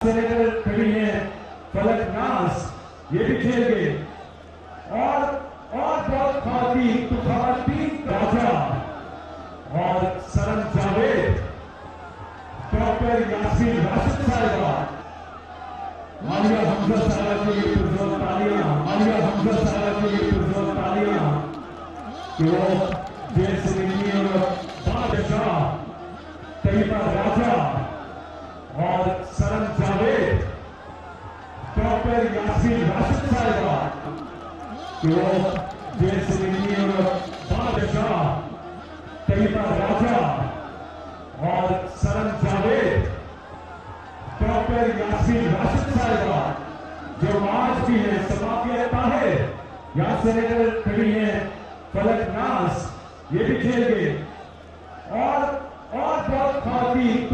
Senator खड़ी है फलक नाज, ये भी खेल गए। और बहुत खातीन राजा और सरम जावेद, डॉक्टर यासीन राशिद साहिबा, आलिया हमजा साहब के लिए पुरजोर तालियां, आलिया हमजा साहब के लिए पुरजोर तालियां कि वो जेल से निकली और बादशाह तैयबा राजा और सरम जावेद, डॉक्टर यासीन राशिद साहिबा कि वो जेल से निकली और बादशाह तैयबा राजा और सरम जावेद, डॉक्टर यासीन राशिद साहिबा जो आज भी है समाप्य ताहिर, यहाँ सेनेटर खड़ी है फलक नाज, ये भी खेल गए। और बहुत खातीन